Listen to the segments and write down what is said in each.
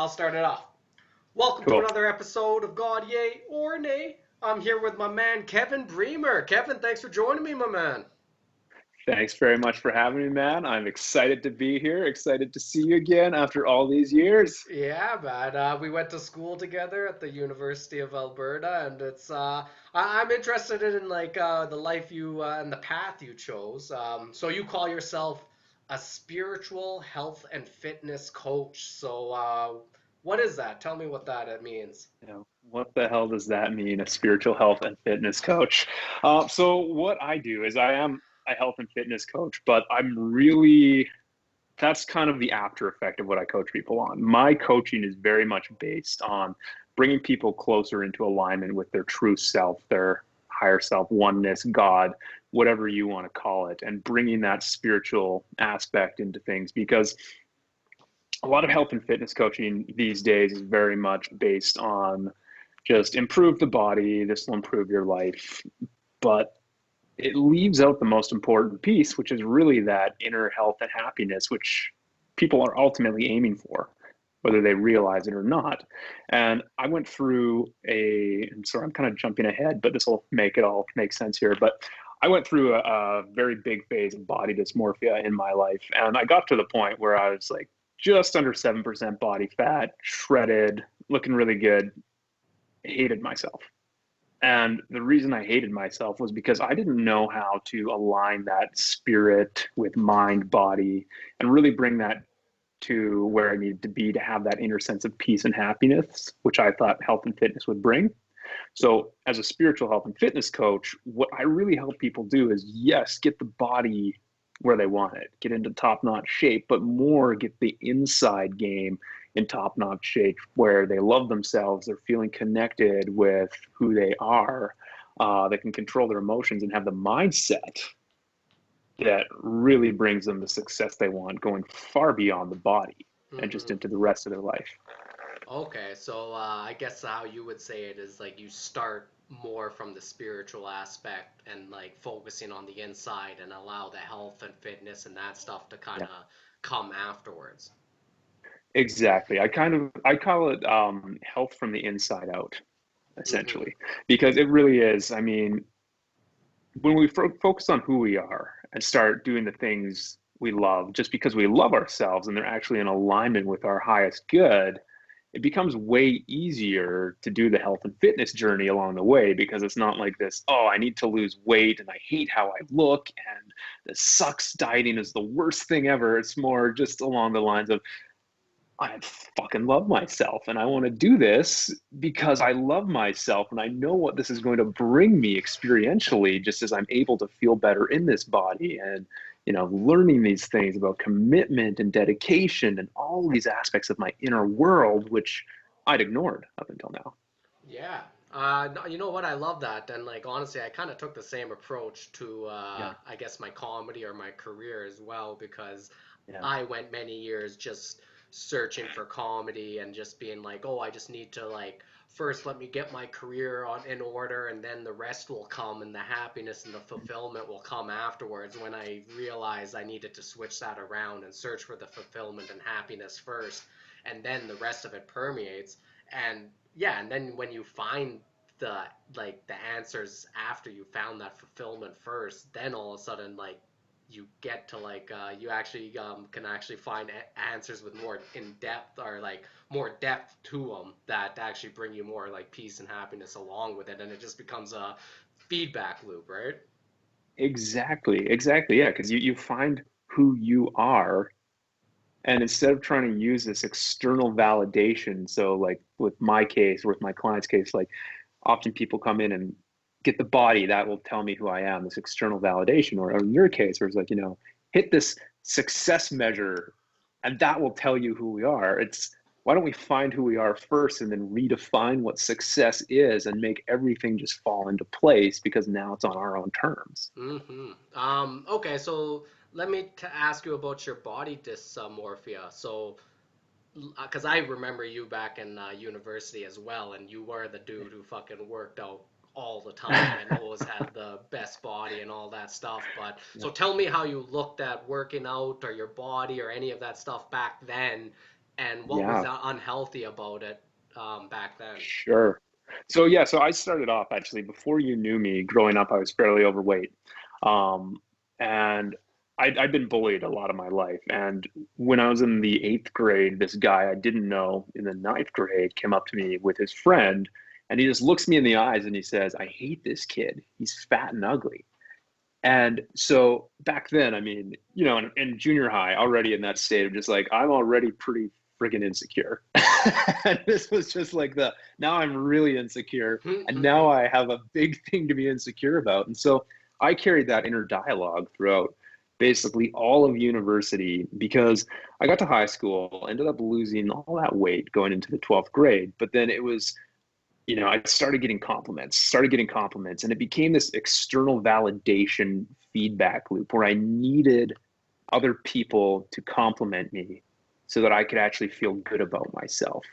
I'll start it off. Welcome to Cool. another episode of God Yay or Nay. I'm here with my man Kevin Breemer. Kevin, thanks for joining me, my man. Thanks very much for having me, man. I'm excited to be here, excited to see you again after all these years. Yeah, man. We went to school together at the University of Alberta, and I'm interested in the life you and the path you chose. So you call yourself a spiritual health and fitness coach. What is that? Tell me what that means. What the hell does that mean, a spiritual health and fitness coach? So, what I do is I am a health and fitness coach, but that's kind of the after effect of what I coach people on. My coaching is very much based on bringing people closer into alignment with their true self, their higher self, oneness, God, whatever you want to call it, and bringing that spiritual aspect into things because a lot of health and fitness coaching these days is very much based on just improve the body, this will improve your life. But it leaves out the most important piece, which is really that inner health and happiness, which people are ultimately aiming for, whether they realize it or not. And I went through and sorry, I'm kind of jumping ahead, but this will make it all make sense here. But I went through a very big phase of body dysmorphia in my life. And I got to the point where I was like just under 7% body fat, shredded, looking really good, hated myself. And the reason I hated myself was because I didn't know how to align that spirit with mind, body, and really bring that to where I needed to be to have that inner sense of peace and happiness, which I thought health and fitness would bring. So, as a spiritual health and fitness coach, what I really help people do is yes, get the body where they want it, get into top notch shape, but more get the inside game in top notch shape where they love themselves, they're feeling connected with who they are, they can control their emotions and have the mindset that really brings them the success they want, going far beyond the body and just Hmm. into the rest of their life. Okay, I guess how you would say it is like you start more from the spiritual aspect and like focusing on the inside and allow the health and fitness and that stuff to kind Yeah. of come afterwards. Exactly. I call it health from the inside out, Hmm. essentially, because it really is. I mean, when we focus on who we are and start doing the things we love just because we love ourselves and they're actually in alignment with our highest good, it becomes way easier to do the health and fitness journey along the way because it's not like this, oh, I need to lose weight and I hate how I look and this sucks. Dieting is the worst thing ever. It's more just along the lines of, I fucking love myself and I want to do this because I love myself and I know what this is going to bring me experientially just as I'm able to feel better in this body and learning these things about commitment and dedication and all these aspects of my inner world which I'd ignored up until now. Yeah. No, you know what? I love that. And like honestly, I kind of took the same approach to Yeah, I guess my comedy or my career as well because yeah, I went many years just searching for comedy and just being like, "Oh, I just need to like first let me get my career in order and then the rest will come and the happiness and the fulfillment will come afterwards." When I realized I needed to switch that around and search for the fulfillment and happiness first and then the rest of it permeates. And yeah, and then when you find the the answers after you found that fulfillment first, then all of a sudden like you get to you actually can actually find answers with more in depth or like more depth to them that actually bring you more like peace and happiness along with it, and it just becomes a feedback loop, right? exactly, yeah, because you find who you are. And instead of trying to use this external validation, so like with my case, with my client's case, like often people come in and get the body that will tell me who I am, this external validation, or in your case, where it's like, hit this success measure and that will tell you who we are. It's why don't we find who we are first and then redefine what success is and make everything just fall into place because now it's on our own terms. Okay, so let me ask you about your body dysmorphia. So because I remember you back in university as well, and you were the dude who fucking worked out all the time and always had the best body and all that stuff. But Yeah. so tell me how you looked at working out or your body or any of that stuff back then, And what was Yeah, unhealthy about it back then? sure. So yeah, so I started off actually before you knew me. Growing up, I was fairly overweight, and I'd been bullied a lot of my life. And when I was in the eighth grade, this guy I didn't know in the ninth grade came up to me with his friend, and he just looks me in the eyes and he says, "I hate this kid. He's fat and ugly." And so back then, I mean, in junior high, already in that state of just like, I'm already pretty friggin' insecure. And this was just like now I'm really insecure. And now I have a big thing to be insecure about. And so I carried that inner dialogue throughout basically all of university because I got to high school, ended up losing all that weight going into the 12th grade. But then it was I started getting compliments, and it became this external validation feedback loop where I needed other people to compliment me so that I could actually feel good about myself.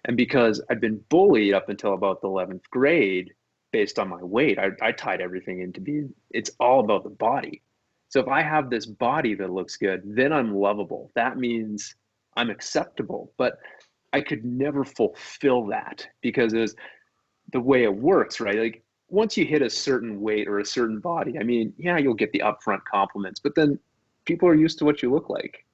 And because I'd been bullied up until about the 11th grade based on my weight, I tied everything into being, it's all about the body. So if I have this body that looks good, then I'm lovable. That means I'm acceptable. But I could never fulfill that because it was the way it works, right? Like once you hit a certain weight or a certain body, I mean, yeah, you'll get the upfront compliments, but then people are used to what you look like.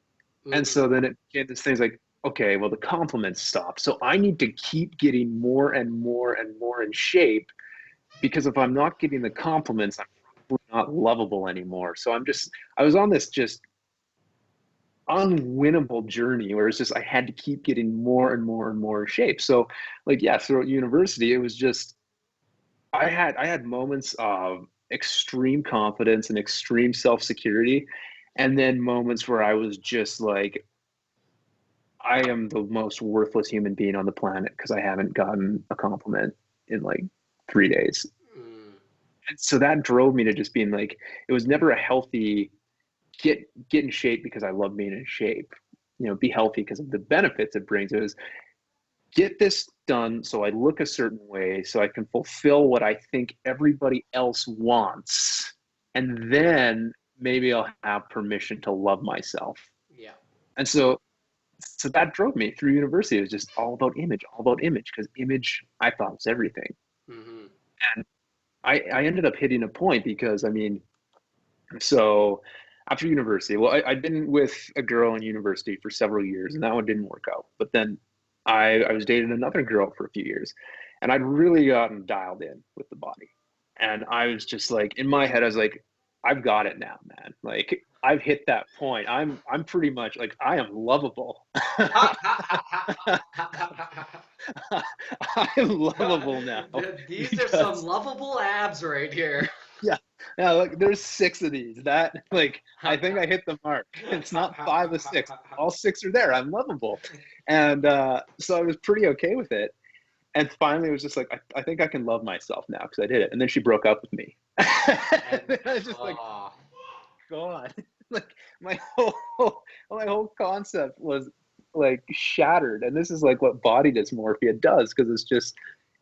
And Hmm. so then it became this thing's like, okay, well, the compliments stop. So I need to keep getting more and more and more in shape because if I'm not getting the compliments, I'm probably not lovable anymore. So I was on this just unwinnable journey where it's just I had to keep getting more and more and more in shape. So like yeah, throughout university, it was just I had moments of extreme confidence and extreme self-security, and then moments where I was just like, I am the most worthless human being on the planet because I haven't gotten a compliment in like 3 days. Mm. And so that drove me to just being like, it was never a healthy get in shape because I love being in shape. Be healthy because of the benefits it brings. It was get this done so I look a certain way so I can fulfill what I think everybody else wants. And then maybe I'll have permission to love myself. Yeah. And so that drove me through university. It was just all about image, because image I thought was everything. Hmm. And I ended up hitting a point because I mean, so after university, well, I'd been with a girl in university for several years, and that one didn't work out. But then I was dating another girl for a few years, and I'd really gotten dialed in with the body. And I was just like, in my head, I was like, I've got it now, man. Like I've hit that point. I'm pretty much like I am lovable. I'm lovable now These are some because lovable abs right here. yeah, yeah. Like there's six of these. That like I think I hit the mark. It's not five or six. All six are there. I'm lovable, and so I was pretty okay with it. And finally, it was just like I think I can love myself now because I did it. And then she broke up with me. And I was just like, oh, God, like my whole concept was like shattered. And this is like what body dysmorphia does because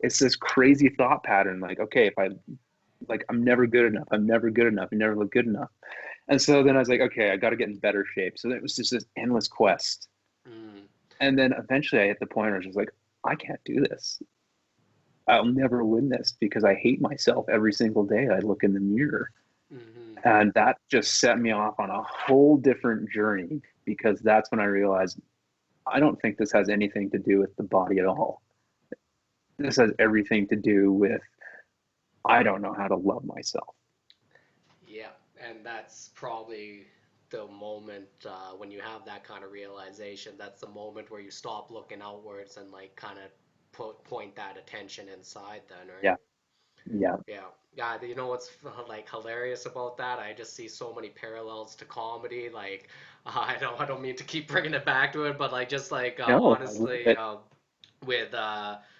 it's this crazy thought pattern. Like, okay, if I like I'm never good enough. I'm never good enough. You never look good enough. And so then I was like, okay, I got to get in better shape. So it was just this endless quest. mm, And then eventually I hit the point where I was just like, I can't do this. I'll never win this because I hate myself every single day I look in the mirror. hmm, And that just set me off on a whole different journey because that's when I realized I don't think this has anything to do with the body at all. This has everything to do with I don't know how to love myself. yeah, and that's probably the moment when you have that kind of realization. That's the moment where you stop looking outwards and like kind of point that attention inside. Then, right? Yeah. Yeah. Yeah, yeah. You know what's like hilarious about that? I just see so many parallels to comedy. Like, I don't mean to keep bringing it back to it, but like just like No, I love honestly, it. with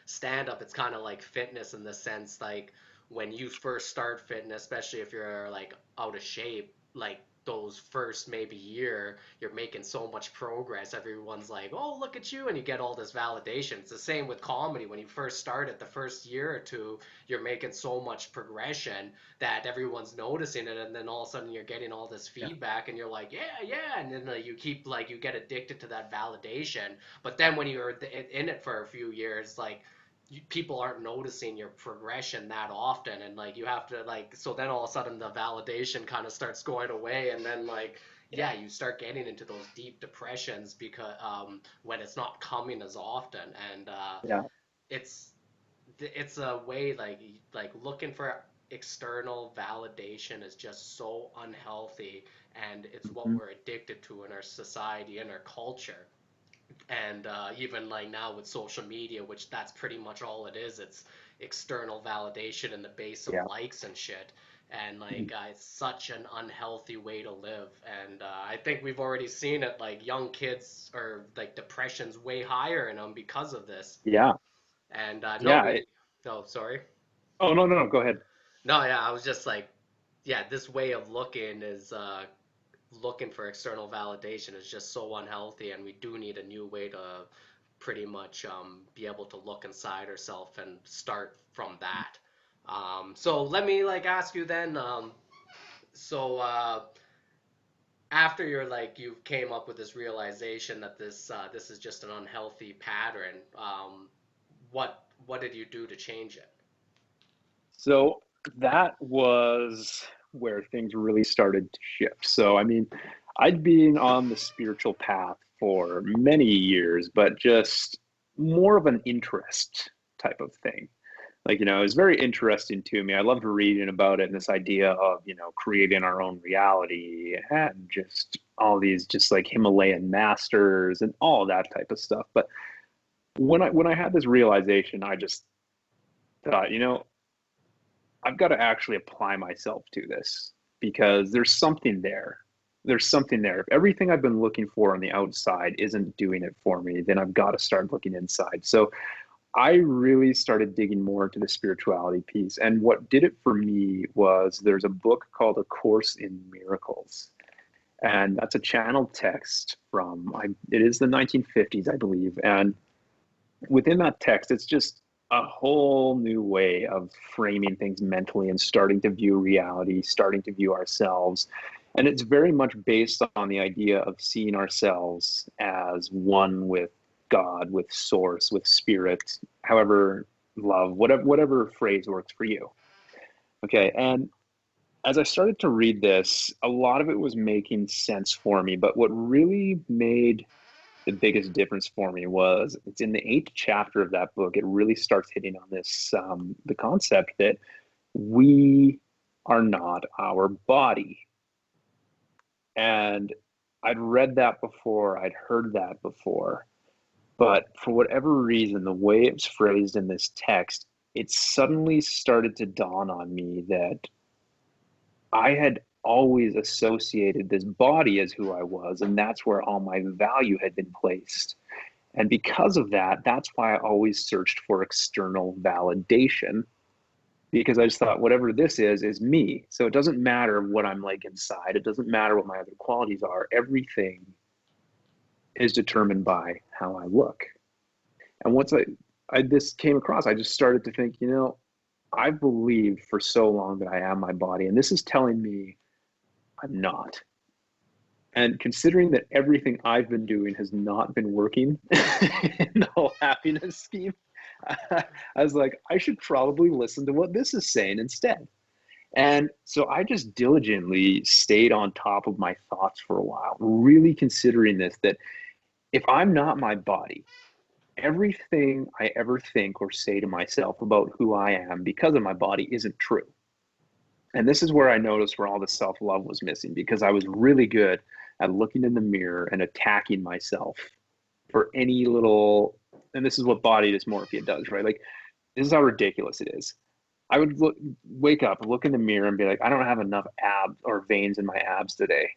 stand up, it's kind of like fitness in the sense like when you first start fitness, especially if you're like out of shape, like those first maybe year, you're making so much progress. Everyone's like, oh, look at you. And you get all this validation. It's the same with comedy. When you first start it, the first year or two, you're making so much progression that everyone's noticing it. And then all of a sudden you're getting all this Yeah. feedback and you're like, yeah, yeah. And then you keep like, you get addicted to that validation. But then when you're in it for a few years, like, people aren't noticing your progression that often, and like you have to like, so then all of a sudden the validation kind of starts going away, and then like, yeah, you start getting into those deep depressions because when it's not coming as often. And Yeah. it's it's a way like looking for external validation is just so unhealthy, and it's what Mhm. we're addicted to in our society and our culture. And even like now with social media, which that's pretty much all it is, it's external validation in the base of Yeah. likes and shit. And like it's such an unhealthy way to live. And I think we've already seen it, like young kids are like depression's way higher in them because of this. Yeah. And Yeah. no, sorry. Oh, no, no, no. Go ahead. No, yeah, I was just like, yeah, this way of looking is looking for external validation is just so unhealthy, and we do need a new way to pretty much be able to look inside ourselves and start from that. So let me like ask you then. So after you're like you came up with this realization that this is just an unhealthy pattern, what did you do to change it? So that was where things really started to shift. So, I mean, I'd been on the spiritual path for many years, but just more of an interest type of thing. Like, it was very interesting to me. I loved reading about it and this idea of, creating our own reality and just all these just like Himalayan masters and all that type of stuff. But when I had this realization, I just thought, I've got to actually apply myself to this because there's something there. There's something there. If everything I've been looking for on the outside isn't doing it for me, then I've got to start looking inside. So I really started digging more into the spirituality piece. And what did it for me was there's a book called A Course in Miracles. And that's a channeled text from, it is the 1950s, I believe. And within that text, it's just a whole new way of framing things mentally and starting to view reality, starting to view ourselves. And it's very much based on the idea of seeing ourselves as one with God, with source, with spirit, however, love, whatever phrase works for you. Okay. And as I started to read this, a lot of it was making sense for me. But what really made the biggest difference for me was it's in the 8th chapter of that book. It really starts hitting on this the concept that we are not our body. And I'd read that before, I'd heard that before, but for whatever reason, the way it's phrased in this text, it suddenly started to dawn on me that I had always associated this body as who I was, and that's where all my value had been placed. And because of that, that's why I always searched for external validation because I just thought whatever this is me. So it doesn't matter what I'm like inside. It doesn't matter what my other qualities are. Everything is determined by how I look. And once I this came across, I just started to think, I believed for so long that I am my body, and this is telling me I'm not. And considering that everything I've been doing has not been working in the whole happiness scheme, I was like, I should probably listen to what this is saying instead. And so I just diligently stayed on top of my thoughts for a while, really considering this that if I'm not my body, everything I ever think or say to myself about who I am because of my body isn't true. And this is where I noticed where all the self love was missing because I was really good at looking in the mirror and attacking myself for any little, and this is what body dysmorphia does, right? Like, this is how ridiculous it is. I would wake up, look in the mirror, and be like, I don't have enough abs or veins in my abs today.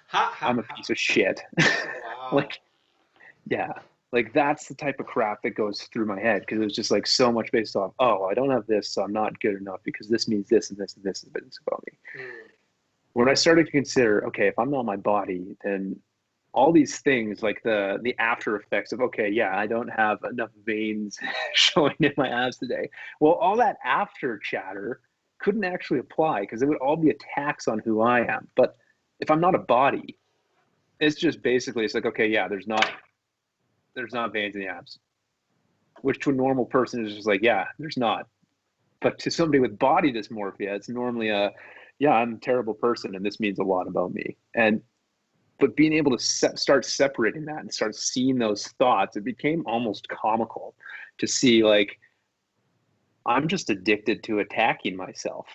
Ha ha I'm a ha. piece of shit. Wow. Like, yeah, like that's the type of crap that goes through my head because it was just like so much based off, oh, I don't have this, so I'm not good enough because this means this and this and this is about me. Hmm. when I started to consider, okay, if I'm not my body, then all these things like the after effects of, okay, yeah, I don't have enough veins showing in my abs today. Well, all that after chatter couldn't actually apply because it would all be attacks on who I am. But if I'm not a body, it's just basically it's like, okay, yeah, there's not veins in the abs, which to a normal person is just like, yeah, there's not. But to somebody with body dysmorphia, it's normally a, yeah, I'm a terrible person and this means a lot about me. And but being able to start separating that and start seeing those thoughts, it became almost comical to see like I'm just addicted to attacking myself.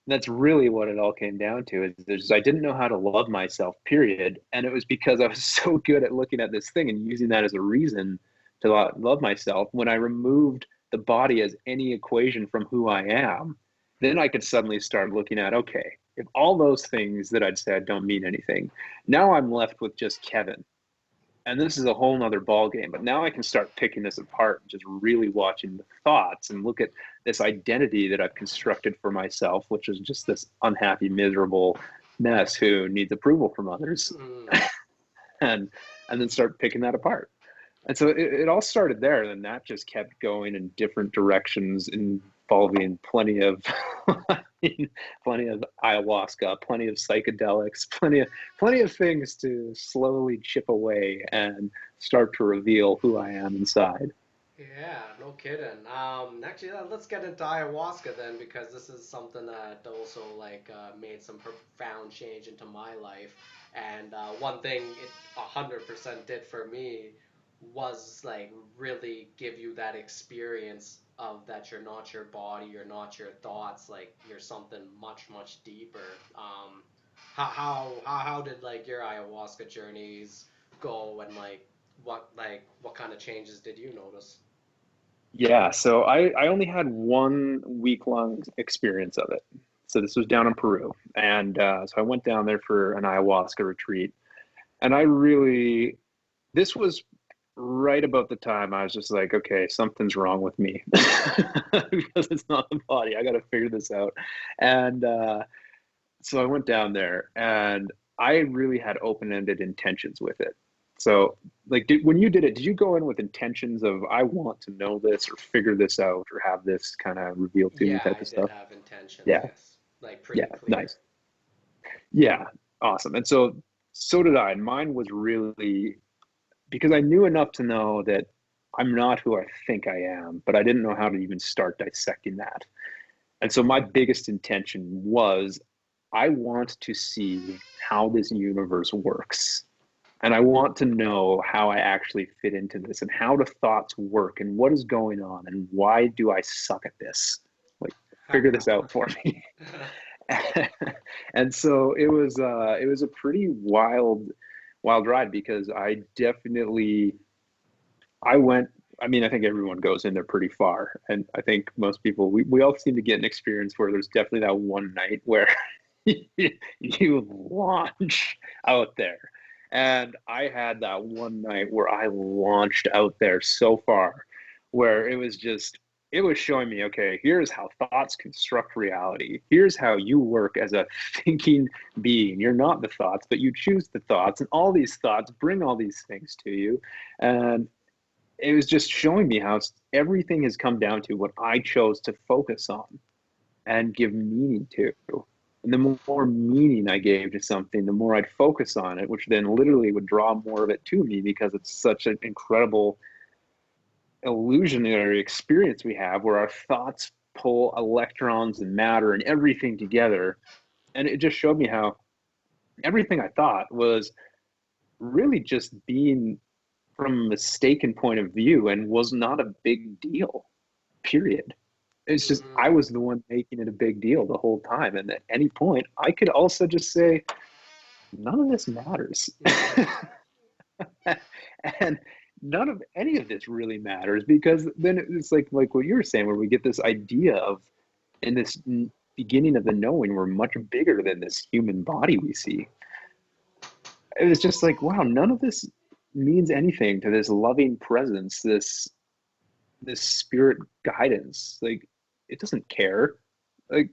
That's really what it all came down to is I didn't know how to love myself, period. And it was because I was so good at looking at this thing and using that as a reason to love myself. When I removed the body as any equation from who I am, then I could suddenly start looking at, okay, if all those things that I'd said don't mean anything, now I'm left with just Kevin. And this is a whole nother ball game. But now I can start picking this apart, and just really watching the thoughts and look at this identity that I've constructed for myself, which is just this unhappy, miserable mess who needs approval from others, Mm. and and then start picking that apart. And so it all started there, and that just kept going in different directions, involving plenty of plenty of ayahuasca, plenty of psychedelics, plenty of things to slowly chip away and start to reveal who I am inside. Yeah, no kidding. Actually, let's get into ayahuasca then, because this is something that also like made some profound change into my life. And one thing it 100% did for me was like really give you that experience of that you're not your body, you're not your thoughts, like you're something much, much deeper. How did like your ayahuasca journeys go, and what kind of changes did you notice? Yeah, so I only had 1 week long experience of it. So this was down in Peru, and so I went down there for an ayahuasca retreat, and I really this was right about the time I was just like, okay, something's wrong with me because it's not the body. I got to figure this out. And so I went down there and I really had open-ended intentions with it. So, like, when you did it, did you go in with intentions of, I want to know this or figure this out or have this kind of revealed to me Yeah, type I of did stuff? have intentions, Yeah, yes. Like yeah, pretty clear. nice. Yeah, awesome. And so did I. And mine was really because I knew enough to know that I'm not who I think I am, but I didn't know how to even start dissecting that. And so my biggest intention was I want to see how this universe works. And I want to know how I actually fit into this and how the thoughts work and what is going on and why do I suck at this? Like, figure this out for me. And so it was a pretty wild ride because I went, I mean, I think everyone goes in there pretty far. And I think most people, we all seem to get an experience where there's definitely that one night where you launch out there. And I had that one night where I launched out there so far, where it was showing me, okay, here's how thoughts construct reality. Here's how you work as a thinking being. You're not the thoughts, but you choose the thoughts, and all these thoughts bring all these things to you. And it was just showing me how everything has come down to what I chose to focus on and give meaning to. And the more meaning I gave to something, the more I'd focus on it, which then literally would draw more of it to me because it's such an incredible illusionary experience we have where our thoughts pull electrons and matter and everything together. And it just showed me how everything I thought was really just being from a mistaken point of view and was not a big deal, period. It's just I Mm. was the one making it a big deal the whole time. And at any point, I could also just say, none of this matters. And none of any of this really matters because then it's like what you were saying, where we get this idea of in this beginning of the knowing, we're much bigger than this human body we see. It was just like, wow, none of this means anything to this loving presence, this spirit guidance. Like, it doesn't care. Like,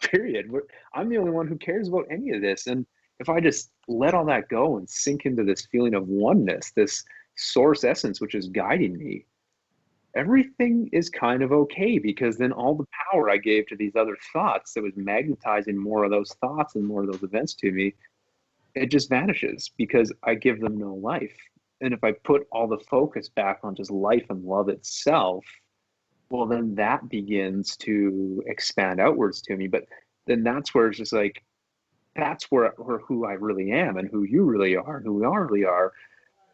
period. I'm the only one who cares about any of this. And if I just let all that go and sink into this feeling of oneness, this source essence, which is guiding me, everything is kind of okay, because then all the power I gave to these other thoughts that was magnetizing more of those thoughts and more of those events to me, it just vanishes because I give them no life. And if I put all the focus back on just life and love itself, well, then that begins to expand outwards to me. But then that's where it's just like, that's where who I really am and who you really are and who we all really are.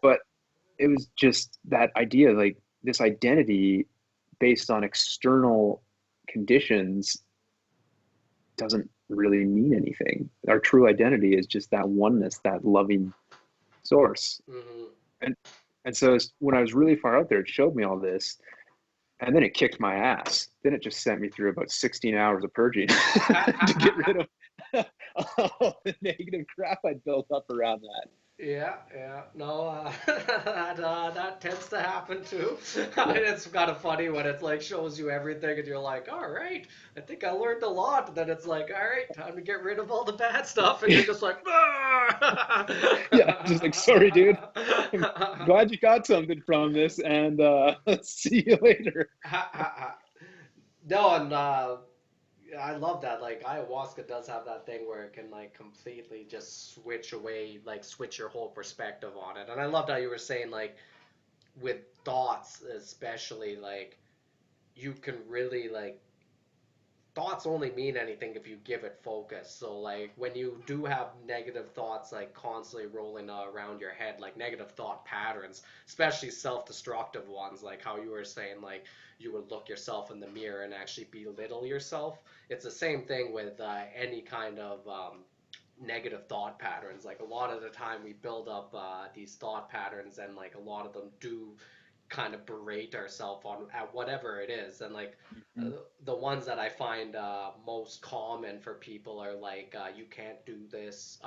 But it was just that idea, like this identity based on external conditions doesn't really mean anything. Our true identity is just that oneness, that loving source. Hmm. And and so when I was really far out there, it showed me all this, and then it kicked my ass. Then it just sent me through about 16 hours of purging to get rid of all the negative crap I'd built up around that. Yeah, yeah. No, that tends to happen too. Yeah. It's kind of funny when it like shows you everything and you're like, all right, I think I learned a lot. And then it's like, all right, time to get rid of all the bad stuff, and you're just like, Yeah, just like, sorry, dude. I'm glad you got something from this, and see you later. no, and I love that. Like ayahuasca does have that thing where it can like completely just switch away, like switch your whole perspective on it. And I loved how you were saying like with thoughts especially like you can really like thoughts only mean anything if you give it focus. So like when you do have negative thoughts like constantly rolling around your head, like negative thought patterns, especially self-destructive ones, like how you were saying like you would look yourself in the mirror and actually belittle yourself. It's the same thing with any kind of negative thought patterns. Like a lot of the time we build up these thought patterns and like a lot of them do kind of berate ourselves on at whatever it is. And like Mhm. the ones that I find most common for people are like you can't do this,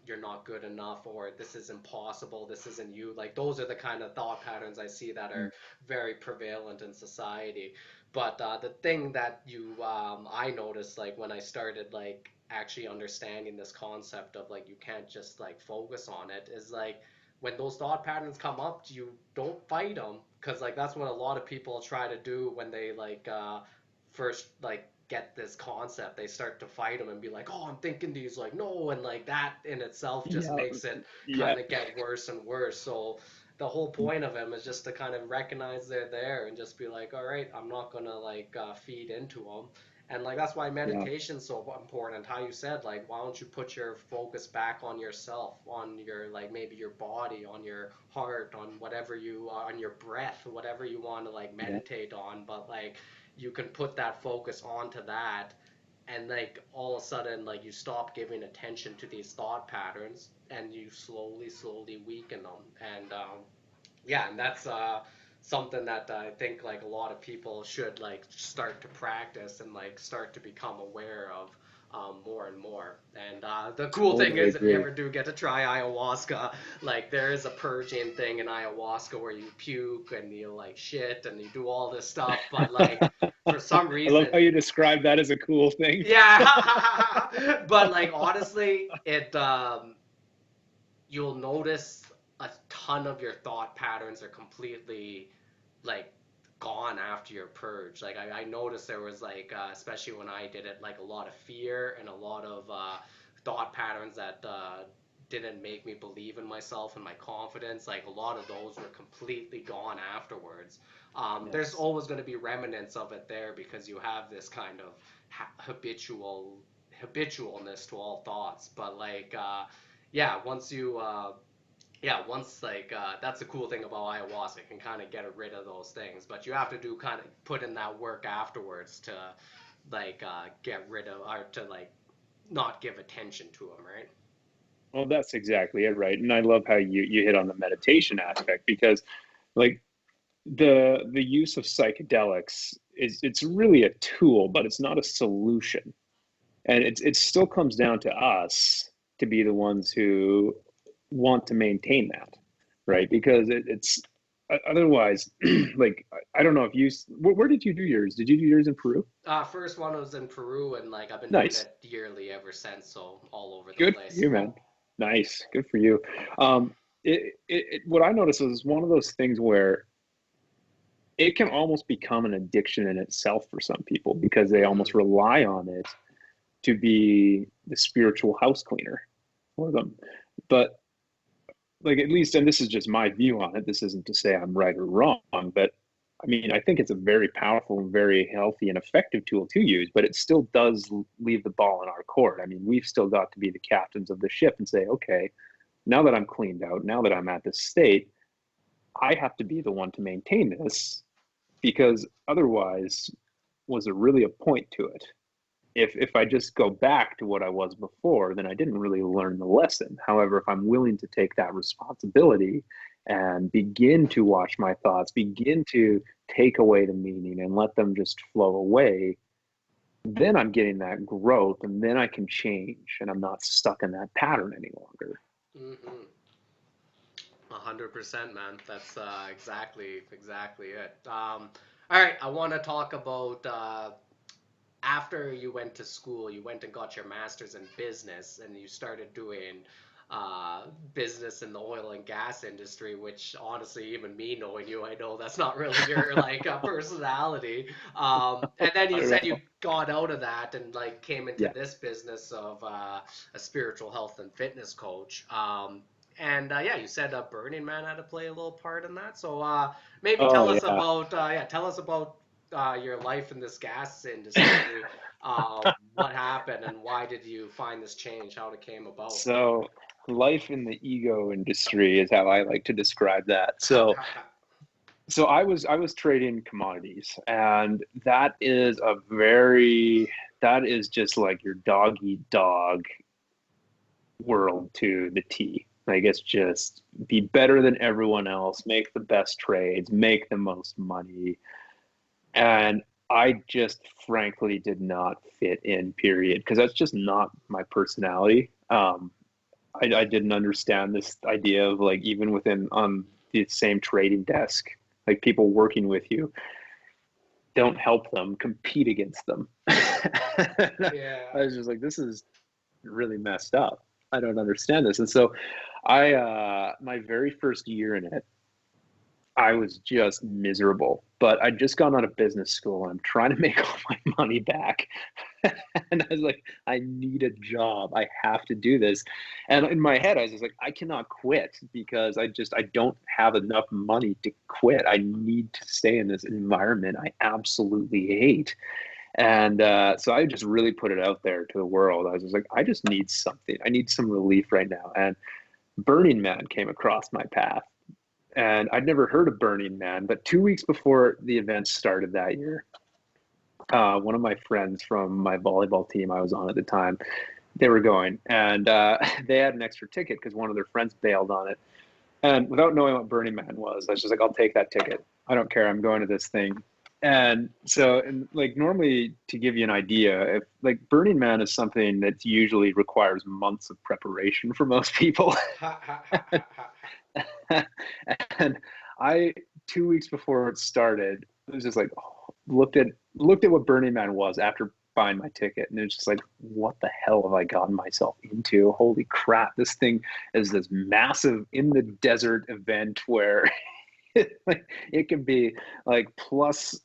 you're not good enough, or this is impossible, this isn't you. Like those are the kind of thought patterns I see that are very prevalent in society. But the thing that I noticed like when I started like actually understanding this concept of like you can't just like focus on it is like when those thought patterns come up, you don't fight them because like that's what a lot of people try to do when they like first like get this concept. They start to fight them and be like, "Oh, I'm thinking these," like no, and like that in itself just Yeah, makes it yeah, kind of get worse and worse. So the whole point of them is just to kind of recognize they're there and just be like, all right, I'm not gonna like feed into them. And like that's why yeah, meditation's so important. How you said like, why don't you put your focus back on yourself, on your like maybe your body, on your heart, on whatever you on your breath, whatever you want to like yeah, meditate on. But like you can put that focus onto that, and like all of a sudden like you stop giving attention to these thought patterns, and you slowly weaken them. And yeah, and that's something that I think like a lot of people should like start to practice and like start to become aware of more and more. And the cool thing totally is, if you agree. ever do get to try ayahuasca, like there is a purging thing in ayahuasca where you puke and you like shit and you do all this stuff, but like for some I love how reason, you describe that as a cool thing. yeah. But like honestly, it you'll notice a ton of your thought patterns are completely like gone after your purge. Like I noticed there was like especially when I did it, like a lot of fear and a lot of thought patterns that didn't make me believe in myself and my confidence. Like a lot of those were completely gone afterwards. There's Yes. always going to be remnants of it there because you have this kind of habitualness to all thoughts. But like yeah, once like that's the cool thing about ayahuasca. It can kind of get rid of those things, but you have to do kind of put in that work afterwards to like get rid of or to like not give attention to them, right? Well, that's exactly it, right? And I love how you hit on the meditation aspect, because like the use of psychedelics is, it's really a tool, but it's not a solution. And it still comes down to us to be the ones who want to maintain that, right? Because it's otherwise, like, I don't know if where did you do yours? Did you do yours in Peru? First one was in Peru, and like I've been doing Nice. it yearly ever since, so all over the Good for place. you, man. Nice. Good for you. What I noticed was one of those things where it can almost become an addiction in itself for some people because they Hmm. almost rely on it to be the spiritual house cleaner for them. But like, at least, and this is just my view on it, this isn't to say I'm right or wrong, but I mean, I think it's a very powerful and very healthy and effective tool to use, but it still does leave the ball in our court. I mean, we've still got to be the captains of the ship and say, okay, now that I'm cleaned out, now that I'm at this state, I have to be the one to maintain this, because otherwise, was there really a point to it? If I just go back to what I was before, then I didn't really learn the lesson. However, if I'm willing to take that responsibility and begin to watch my thoughts, begin to take away the meaning and let them just flow away, then I'm getting that growth and then I can change and I'm not stuck in that pattern any longer. Hmm. 100%, man. That's exactly it. All right, I want to talk about after you went to school, you went and got your master's in business, and you started doing uh, business in the oil and gas industry. Which honestly, even me knowing you, I know that's not really your like personality. And then you I don't said you know. got out of that and like came into Yeah. this business of a spiritual health and fitness coach. And yeah, you said Burning Man had to play a little part in that. So maybe Oh tell us yeah. about tell us about your life in this gas industry. What happened and why did you find this change? How it came about? So life in the ego industry is how I like to describe that. So I was trading commodities, and that is just like your dog eat dog world to the T. Like, it's just be better than everyone else, make the best trades, make the most money. And I just frankly did not fit in, period, because that's just not my personality. I didn't understand this idea of, like, even within on the same trading desk, like, people working with you, don't help them, compete against them. I Yeah. was just like, this is really messed up. I don't understand this. And so my very first year in it, I was just miserable. But I'd just gone out of business school and I'm trying to make all my money back. And I was like, I need a job. I have to do this. And in my head, I was just like, I cannot quit because I don't have enough money to quit. I need to stay in this environment I absolutely hate. And so I just really put it out there to the world. I was just like, I just need something. I need some relief right now. And Burning Man came across my path. And I'd never heard of Burning Man, but 2 weeks before the event started that year, one of my friends from my volleyball team I was on at the time, they were going, and they had an extra ticket because one of their friends bailed on it. And without knowing what Burning Man was, I was just like, I'll take that ticket. I don't care. I'm going to this thing. And so, and like, normally, to give you an idea, if like Burning Man is something that usually requires months of preparation for most people. Ha ha ha ha ha. And I 2 weeks before it started, it was just like, oh, looked at what Burning Man was after buying my ticket, and it's just like, what the hell have I gotten myself into? Holy crap! This thing is this massive in the desert event where like, it can be like plus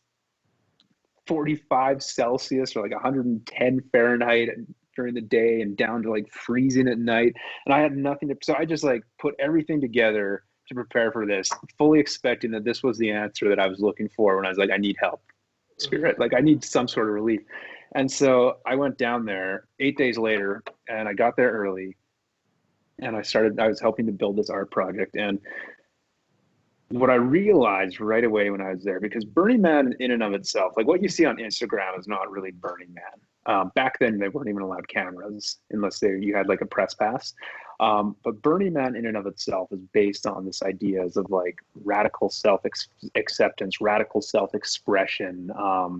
45 Celsius or like 110 Fahrenheit during the day and down to like freezing at night. And I had nothing to, so I just like put everything together to prepare for this, fully expecting that this was the answer that I was looking for when I was like, I need help, spirit. Hmm. Like, I need some sort of relief. And so I went down there 8 days later and I got there early and I was helping to build this art project. And what I realized right away when I was there, because Burning Man in and of itself, like what you see on Instagram is not really Burning Man. Back then, they weren't even allowed cameras unless you had like a press pass. But Burning Man in and of itself is based on this ideas of like radical self acceptance, radical self expression,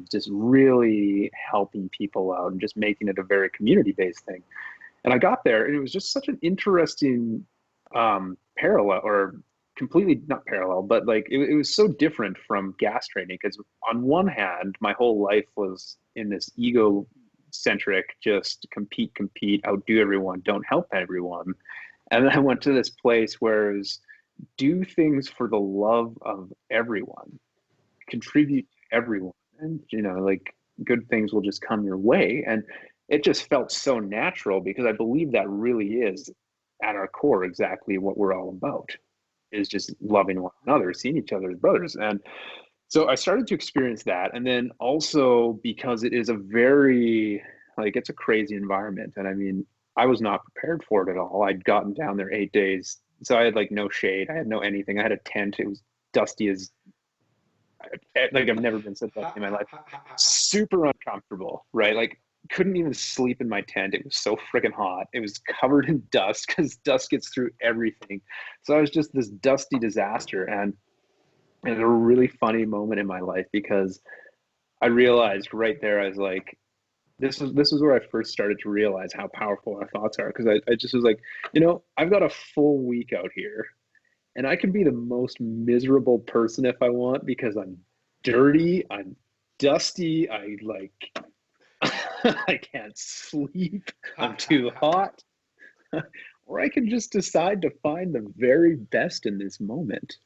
just really helping people out and just making it a very community based thing. And I got there, and it was just such an interesting parallel or completely not parallel, but like it was so different from gas training because on one hand, my whole life was in this ego centric, just compete, outdo everyone, don't help everyone. And then I went to this place where it was do things for the love of everyone, contribute to everyone, and like good things will just come your way. And it just felt so natural because I believe that really is at our core exactly what we're all about is just loving one another, seeing each other as brothers. And so I started to experience that. And then also because it is a very, like, it's a crazy environment. And I mean, I was not prepared for it at all. I'd gotten down there 8 days. So I had like no shade. I had no anything. I had a tent. It was dusty as, like, I've never been so dusty in my life. Super uncomfortable, right? Like, couldn't even sleep in my tent. It was so freaking hot. It was covered in dust because dust gets through everything. So I was just this dusty disaster. And it was a really funny moment in my life because I realized right there, I was like, this is where I first started to realize how powerful our thoughts are. Because I just was like, I've got a full week out here and I can be the most miserable person if I want because I'm dirty, I'm dusty, I like I can't sleep, I'm too hot. Or I can just decide to find the very best in this moment.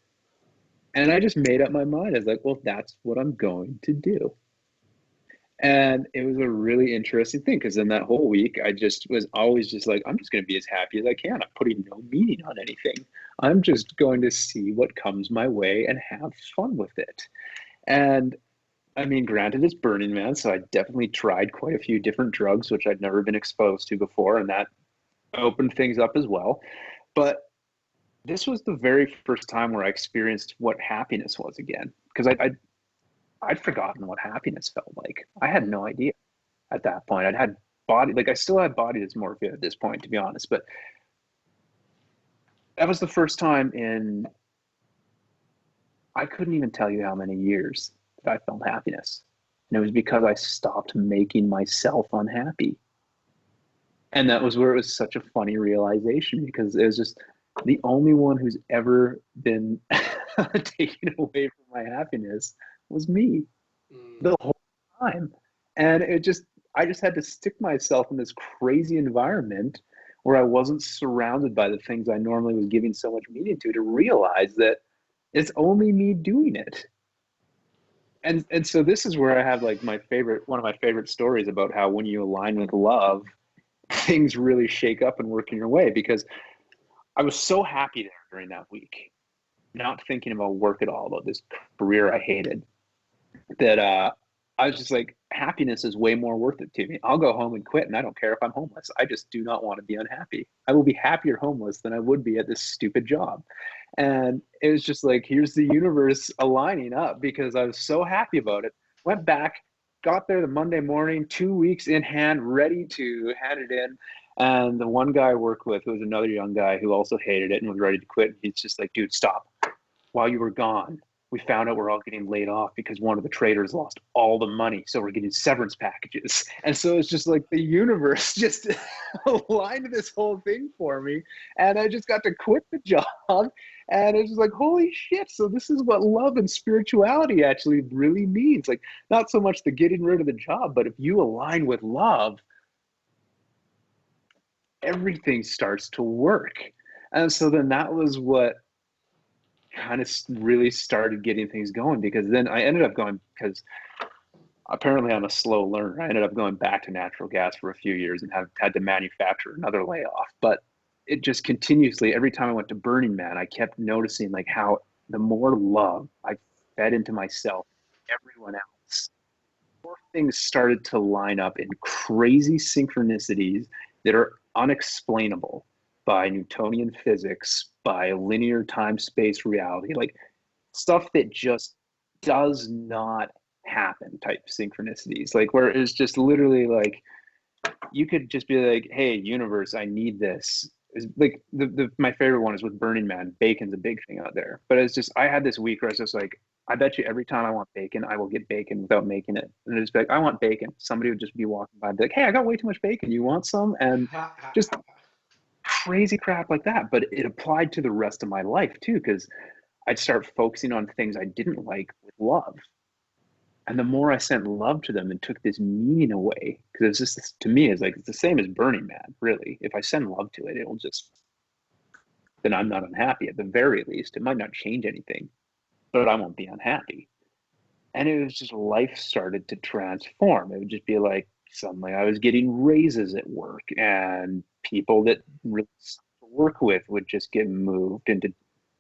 And I just made up my mind. I was like, well, that's what I'm going to do. And it was a really interesting thing because in that whole week, I just was always just like, I'm just going to be as happy as I can. I'm putting no meaning on anything. I'm just going to see what comes my way and have fun with it. And I mean, granted, it's Burning Man, so I definitely tried quite a few different drugs, which I'd never been exposed to before, and that opened things up as well. But this was the very first time where I experienced what happiness was again, because I'd forgotten what happiness felt like. I had no idea at that point. I'd had body, like I still had body dysmorphia at this point, to be honest. But that was the first time in, I couldn't even tell you how many years that I felt happiness. And it was because I stopped making myself unhappy. And that was where it was such a funny realization because it was just the only one who's ever been taken away from my happiness was me the whole time. And I just had to stick myself in this crazy environment where I wasn't surrounded by the things I normally was giving so much meaning to realize that it's only me doing it. And so this is where I have like one of my favorite stories about how when you align with love, things really shake up and work in your way because I was so happy there during that week, not thinking about work at all, about this career I hated, that I was just like, happiness is way more worth it to me. I'll go home and quit, and I don't care if I'm homeless. I just do not want to be unhappy. I will be happier homeless than I would be at this stupid job. And it was just like, here's the universe aligning up because I was so happy about it. Went back, got there the Monday morning, 2 weeks in hand, ready to hand it in. And the one guy I worked with was another young guy who also hated it and was ready to quit. He's just like, dude, stop. While you were gone, we found out we're all getting laid off because one of the traders lost all the money. So we're getting severance packages. And so it's just like the universe just aligned this whole thing for me. And I just got to quit the job. And it's just like, holy shit. So this is what love and spirituality actually really means. Like, not so much the getting rid of the job, but if you align with love, everything starts to work. And so then that was what kind of really started getting things going because then I ended up going, because apparently I'm a slow learner. I ended up going back to natural gas for a few years and have had to manufacture another layoff. But it just continuously, every time I went to Burning Man, I kept noticing like how the more love I fed into myself, everyone else, more things started to line up in crazy synchronicities that are unexplainable by Newtonian physics, by linear time space reality, like stuff that just does not happen type synchronicities, like where it's just literally like you could just be like, hey, universe, I need this. Is like my favorite one is with Burning Man. Bacon's a big thing out there. But it's just I had this week where I was just like, I bet you every time I want bacon, I will get bacon without making it. And it's like, I want bacon. Somebody would just be walking by and be like, hey, I got way too much bacon. You want some? And just crazy crap like that. But it applied to the rest of my life too, because I'd start focusing on things I didn't like with love. And the more I sent love to them and took this meaning away, because it's just, to me, it's like, it's the same as Burning Man, really. If I send love to it, it'll just, then I'm not unhappy at the very least. It might not change anything, but I won't be unhappy. And it was just, life started to transform. It would just be like, suddenly I was getting raises at work, and people that really sucked to work with would just get moved into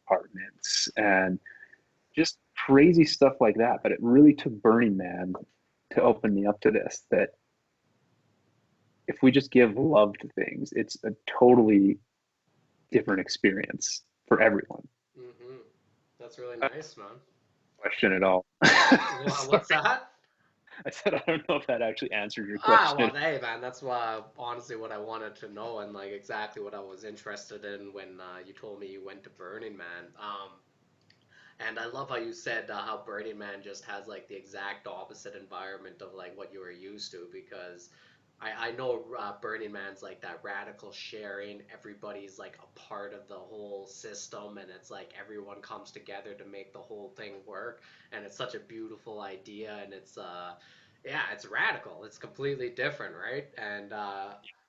departments, and just crazy stuff like that. But it really took Burning Man to open me up to this, that if we just give love to things, it's a totally different experience for everyone. Mm-hmm. That's really I nice, man. question at all. What's Sorry. that? I said I don't know if that actually answered your Ah, well, question. hey, man, that's why honestly what I wanted to know and like exactly what I was interested in when you told me you went to Burning Man. And I love how you said how Burning Man just has like the exact opposite environment of like what you were used to because I know Burning Man's like that radical sharing. Everybody's like a part of the whole system, and it's like everyone comes together to make the whole thing work. And it's such a beautiful idea, and it's yeah, it's radical. It's completely different, right? And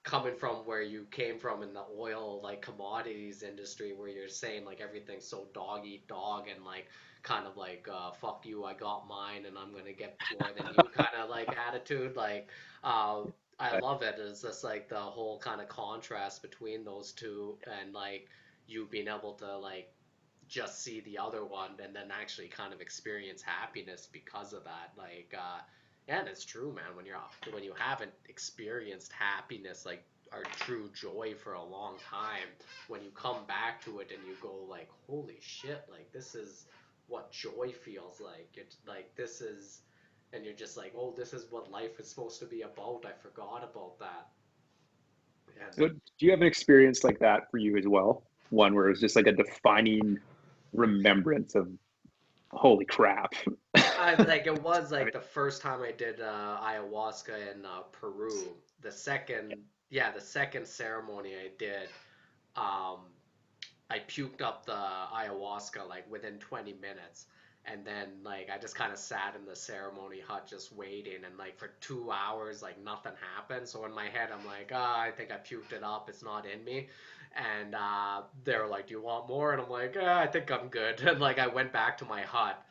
coming from where you came from in the oil like commodities industry, where you're saying like everything's so dog eat dog and like kind of like fuck you, I got mine, and I'm gonna get more than you kind of like attitude, like. Uh, I love it. It's just like the whole kind of contrast between those two, and like you being able to like just see the other one and then actually kind of experience happiness because of that. Like, yeah, and it's true, man. When you haven't experienced happiness, like or true joy for a long time, when you come back to it and you go like, holy shit, like this is what joy feels like. It's like this is, and you're just like, oh, this is what life is supposed to be about. I forgot about that. And So, do you have an experience like that for you as well? One where it's just like a defining remembrance of, holy crap. I like it was like the first time I did ayahuasca in Peru. The second, yeah, the second ceremony I did, um, I puked up the ayahuasca like within 20 minutes. And then like I just kind of sat in the ceremony hut just waiting and like for 2 hours like nothing happened. So in my head I'm like, ah, I think I puked it up. It's not in me. And they were like, do you want more? And I'm like, ah, I think I'm good. And like I went back to my hut,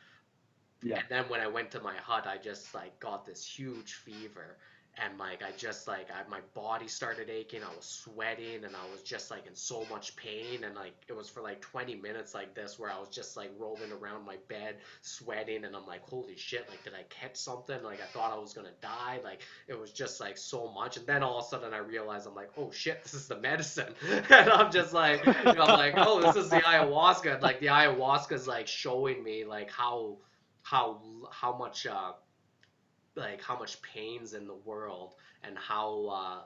Yeah. and then when I went to my hut, I just like got this huge fever, and like I just like my body started aching. I was sweating, and I was just like in so much pain. And like it was for like 20 minutes like this, where I was just like rolling around my bed, sweating, and I'm like, holy shit! Like, did I catch something? Like I thought I was gonna die. Like it was just like so much. And then all of a sudden I realized I'm like, oh shit, this is the medicine. And I'm just like, I'm like, oh, this is the ayahuasca. And, like the ayahuasca is like showing me like how much like how much pain's in the world, and how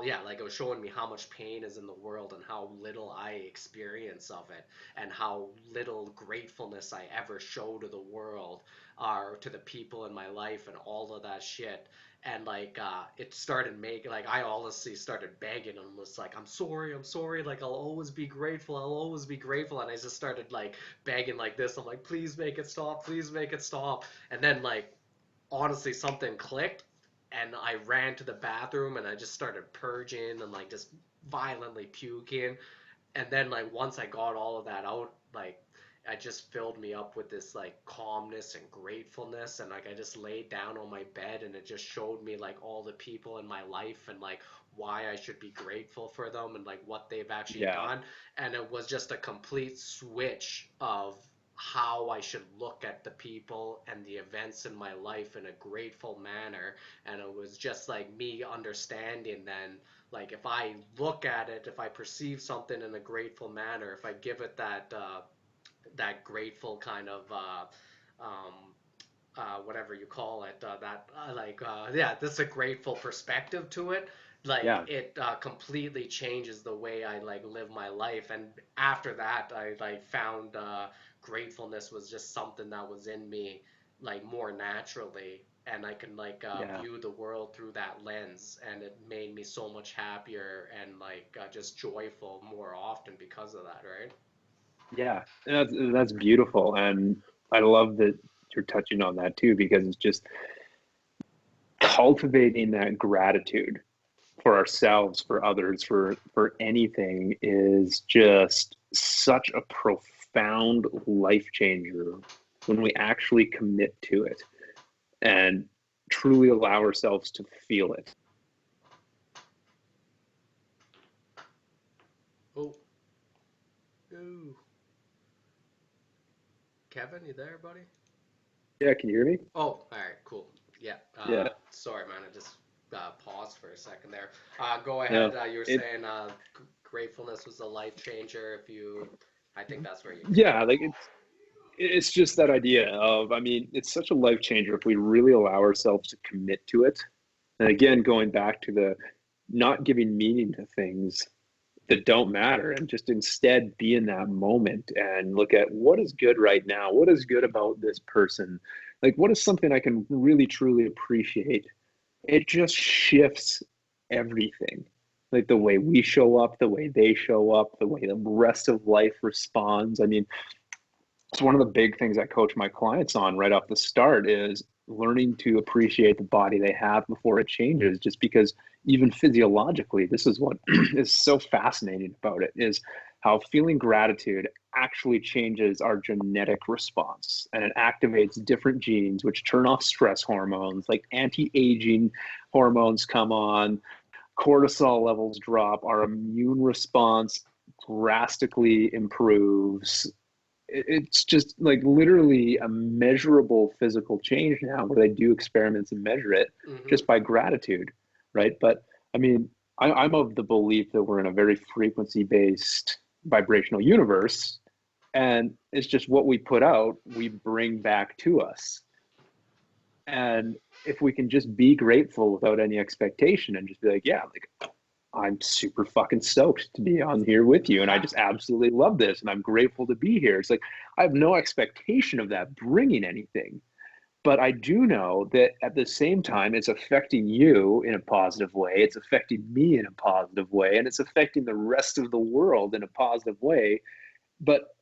yeah, like it was showing me how much pain is in the world and how little I experience of it, and how little gratefulness I ever show to the world or to the people in my life and all of that shit. And like it started making like I honestly started begging and was like, I'm sorry, like I'll always be grateful, I'll always be grateful. And I just started like begging like this. I'm like, please make it stop, please make it stop. And then like honestly something clicked, and I ran to the bathroom and I just started purging and like just violently puking. And then like once I got all of that out, like I just filled me up with this like calmness and gratefulness. And like I just laid down on my bed, and it just showed me like all the people in my life and like why I should be grateful for them and like what they've actually Yeah. done. And it was just a complete switch of how I should look at the people and the events in my life in a grateful manner. And it was just like me understanding then, like if I look at it, if I perceive something in a grateful manner, if I give it that that grateful kind of um, whatever you call it, that like yeah, this is a grateful perspective to it. Like Yeah. it completely changes the way I like live my life. And after that, I like found gratefulness was just something that was in me like more naturally, and I can like Yeah. view the world through that lens, and it made me so much happier and like just joyful more often because of that, right? Yeah. That's beautiful. And I love that you're touching on that too, because it's just cultivating that gratitude for ourselves, for others, for anything is just such a profound life changer when we actually commit to it and truly allow ourselves to feel it. Oh, no. Kevin, you there, buddy? Yeah, can you hear me? Oh, all right, cool. Yeah. Yeah. Sorry, man. I just paused for a second there. Go No, ahead. You were it saying gratefulness was a life changer. If you, I think that's where you came yeah, in. like it's just that idea of, I mean, it's such a life changer if we really allow ourselves to commit to it. And again, going back to the not giving meaning to things that don't matter and just instead be in that moment and look at what is good right now. What is good about this person? Like, what is something I can really truly appreciate? It just shifts everything. Like the way we show up, the way they show up, the way the rest of life responds. I mean, it's one of the big things I coach my clients on right off the start is learning to appreciate the body they have before it changes, just because even physiologically, this is what is so fascinating about it is how feeling gratitude actually changes our genetic response, and it activates different genes which turn off stress hormones like anti-aging hormones come on, cortisol levels drop, our immune response drastically improves. It's just like literally a measurable physical change now where they do experiments and measure it Mm-hmm. just by gratitude, right? But I mean, I'm of the belief that we're in a very frequency based vibrational universe, and it's just what we put out we bring back to us. And if we can just be grateful without any expectation and just be like, yeah, like I'm super fucking stoked to be on here with you. And I just absolutely love this. And I'm grateful to be here. It's like, I have no expectation of that bringing anything. But I do know that at the same time, it's affecting you in a positive way. It's affecting me in a positive way. And it's affecting the rest of the world in a positive way. But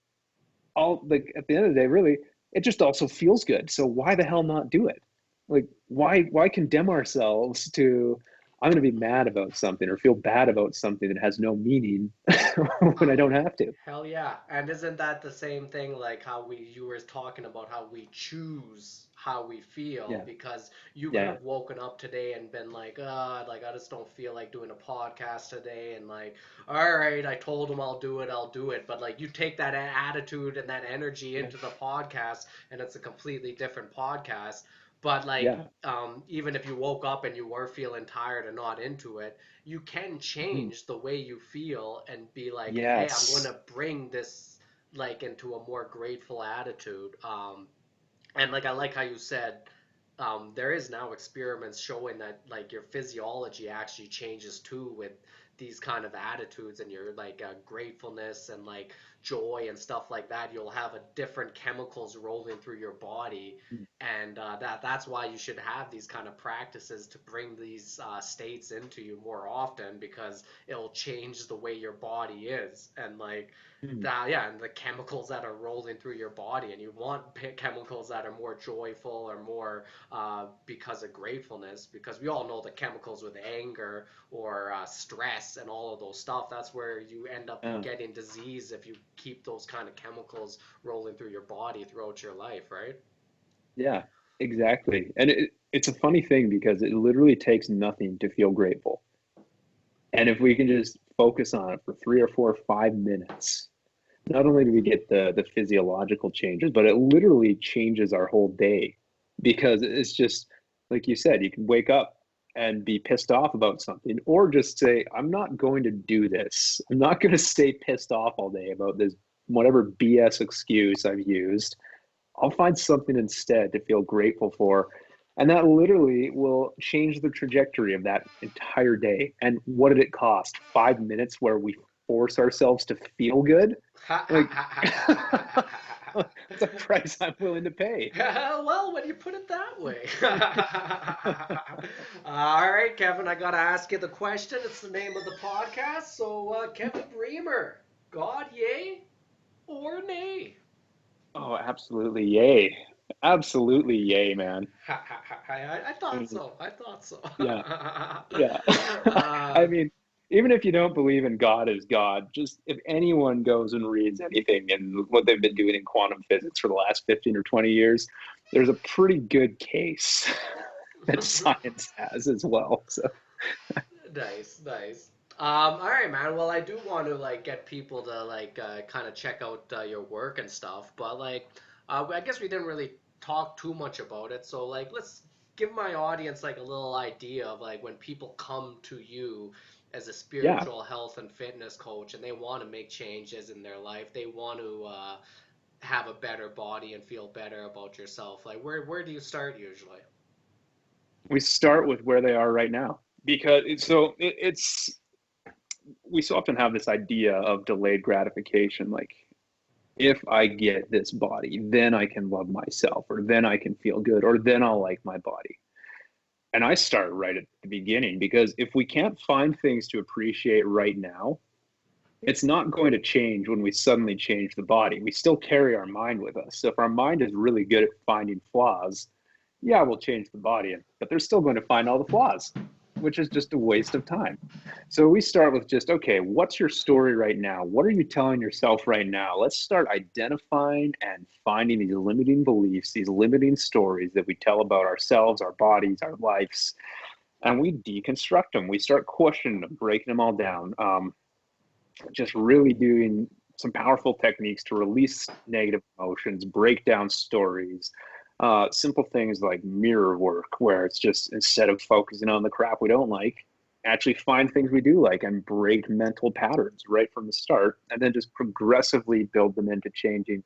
all like at the end of the day, really, it just also feels good. So why the hell not do it? Like why condemn ourselves to I'm going to be mad about something or feel bad about something that has no meaning when I don't have to. Hell yeah. And isn't that the same thing like how you were talking about how we choose how we feel, Yeah. because you could Yeah. have woken up today and been like I just don't feel like doing a podcast today, and like, all right, I told him I'll do it. But like you take that attitude and that energy Yeah. into the podcast and it's a completely different podcast. But like, Yeah. even if you woke up and you were feeling tired and not into it, you can Mhm. change the way you feel and be like, hey, I'm going Yes. to bring this like into a more grateful attitude. And like I like how you said, there is now experiments showing that like your physiology actually changes too with these kind of attitudes and your like gratefulness and like joy and stuff like that. You'll have a different chemicals rolling through your body, Mhm. and that's why you should have these kind of practices to bring these states into you more often, because it'll change the way your body is. And like Mhm. that, yeah, and the chemicals that are rolling through your body, and you want chemicals that are more joyful or more because of gratefulness, because we all know the chemicals with anger or stress and all of those stuff, that's where you end up Yeah. getting disease if you keep those kind of chemicals rolling through your body throughout your life, right? Yeah. Exactly. And it's a funny thing because it literally takes nothing to feel grateful. And if we can just focus on it for 3 or 4 or 5 minutes, not only do we get the physiological changes, but it literally changes our whole day because it's just like you said, you can wake up and be pissed off about something, or just say, I'm not going to do this. I'm not going to stay pissed off all day about this, whatever BS excuse I've used. I'll find something instead to feel grateful for. And that literally will change the trajectory of that entire day. And what did it cost? 5 minutes where we force ourselves to feel good? Like, That's a price I'm willing to pay. Well, when you put it that way. All right, Kevin, I got to ask you the question. It's the name of the podcast. So, Kevin Breemer, God, yay or nay? Oh, absolutely, yay. Absolutely, yay, man. I I thought mean, so. I thought so. yeah, yeah. I uh, mean, even if you don't believe in God as God, just if anyone goes and reads anything and what they've been doing in quantum physics for the last 15 or 20 years, there's a pretty good case that science has as well. So, nice, nice. All right, man. Well, I do want to like get people to like kind of check out your work and stuff, but like, I guess we didn't really talk too much about it. So like, let's give my audience like a little idea of like when people come to you as a yeah, spiritual health and fitness coach, and they want to make changes in their life. They want to have a better body and feel better about yourself. Like, where do you start usually? we start with where they are right now because it's we so often have this idea of delayed gratification, like if I get this body, then I can love myself, or then I can feel good, or then I'll like my body. And I start right at the beginning because if we can't find things to appreciate right now, it's not going to change when we suddenly change the body. We still carry our mind with us. So if our mind is really good at finding flaws, yeah, we'll change the body, but they're still going to find all the flaws, which is just a waste of time. So we start with just, okay, what's your story right now? What are you telling yourself right now? Let's start identifying and finding these limiting beliefs, these limiting stories that we tell about ourselves, our bodies, our lives, and we deconstruct them. We start questioning them, breaking them all down, just really doing some powerful techniques to release negative emotions, break down stories, simple things like mirror work, where it's just instead of focusing on the crap we don't like, actually find things we do like and break mental patterns right from the start, and then just progressively build them into changing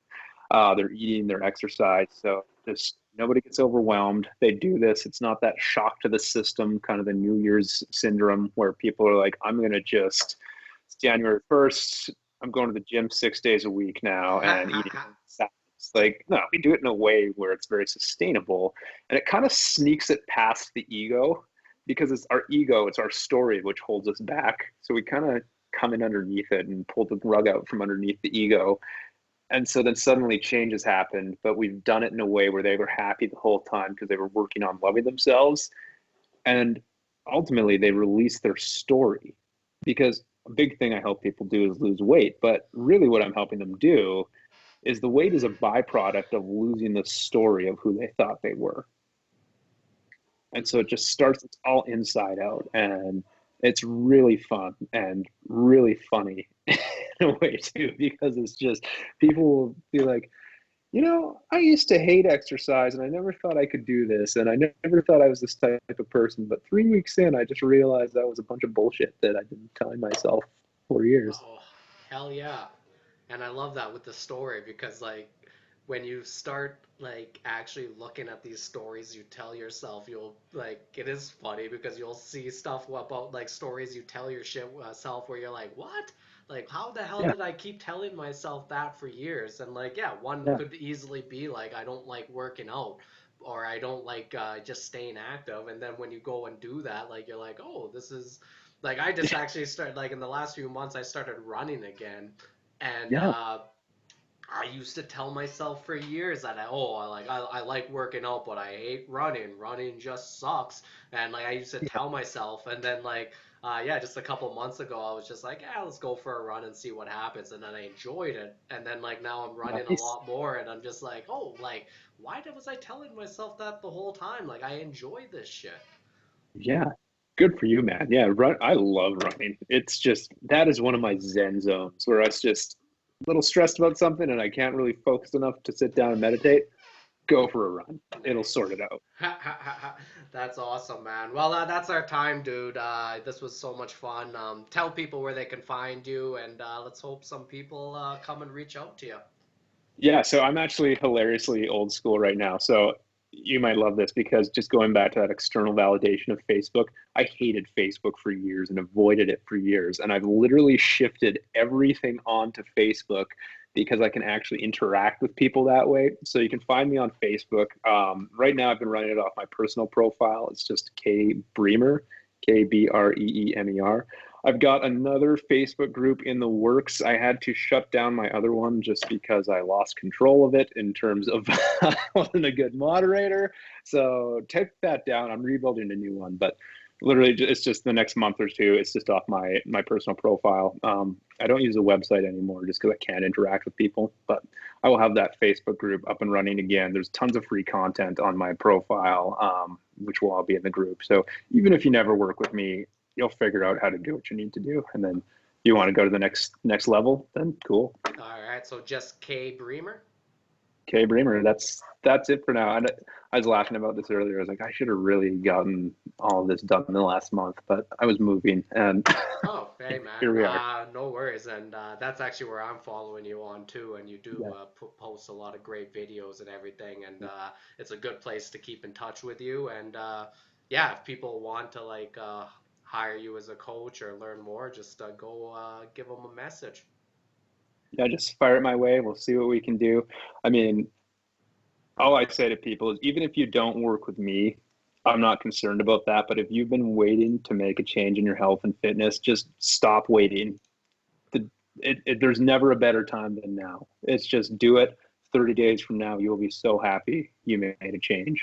their eating, their exercise. So just nobody gets overwhelmed. They do this. It's not that shock to the system, kind of the New Year's syndrome where people are like, I'm going to just, it's January 1st. I'm going to the gym 6 days a week now and eating salads. Like, no, we do it in a way where it's very sustainable and it kind of sneaks it past the ego because it's our ego, it's our story which holds us back. So we kind of come in underneath it and pull the rug out from underneath the ego, and so then suddenly changes happened, but we've done it in a way where they were happy the whole time because they were working on loving themselves. And ultimately, they release their story. Because a big thing I help people do is lose weight. But really, what I'm helping them do is the weight is a byproduct of losing the story of who they thought they were. And so it just starts, it's all inside out. And it's really fun and really funny in a way too, because it's just people will be like, I used to hate exercise and I never thought I could do this. And I never thought I was this type of person. But 3 weeks in, I just realized that was a bunch of bullshit that I've been telling myself for years. Oh, hell yeah. And I love that with the story because like when you start like actually looking at these stories you tell yourself, you'll like it is funny because you'll see stuff about like stories you tell yourself where you're like, what? Like how the hell Yeah, did I keep telling myself that for years? And like yeah, one yeah, could easily be like I don't like working out or I don't like just staying active. And then when you go and do that, like you're like, oh, this is like I just actually started like in the last few months I started running again and yeah, I used to tell myself for years that I like working out, but I hate running. Running just sucks. And like I used to yeah. tell myself, and then like yeah, just a couple months ago, I was just like, yeah, let's go for a run and see what happens. And then I enjoyed it. And then like now I'm running a Nice. lot more, and I'm just like, oh, like was I telling myself that the whole time? Like I enjoy this shit. Yeah. Good for you, man. Yeah, run. I love running. It's just that is one of my Zen zones where I was just a little stressed about something and I can't really focus enough to sit down and meditate. Go for a run. It'll sort it out. That's awesome, man. Well, that's our time, dude. This was so much fun. Tell people where they can find you, and let's hope some people come and reach out to you. Yeah, so I'm actually hilariously old school right now. So you might love this because just going back to that external validation of Facebook, I hated Facebook for years and avoided it for years. And I've literally shifted everything onto Facebook because I can actually interact with people that way. So you can find me on Facebook. Right now, I've been running it off my personal profile. It's just K Breemer, Kbreemer. I've got another Facebook group in the works. I had to shut down my other one just because I lost control of it in terms of I wasn't a good moderator. So take that down. I'm rebuilding a new one, but literally it's just the next month or two. It's just off my personal profile. I don't use a website anymore just because I can't interact with people, but I will have that Facebook group up and running again. There's tons of free content on my profile, which will all be in the group. So even if you never work with me, you'll figure out how to do what you need to do. And then you want to go to the next level, then cool. All right, so just K Breemer. Okay, Breemer, that's it for now. And I was laughing about this earlier. I was like, I should have really gotten all of this done in the last month, but I was moving, and Oh, hey man, here we are. no worries, and that's actually where I'm following you on too, and you do Yeah. post a lot of great videos and everything, and it's a good place to keep in touch with you, and yeah, if people want to like hire you as a coach or learn more, just go give them a message. Yeah, just fire it my way. We'll see what we can do. I mean, all I say to people is even if you don't work with me, I'm not concerned about that. But if you've been waiting to make a change in your health and fitness, just stop waiting. There's never a better time than now. It's just do it. 30 days from now, you'll be so happy you made a change.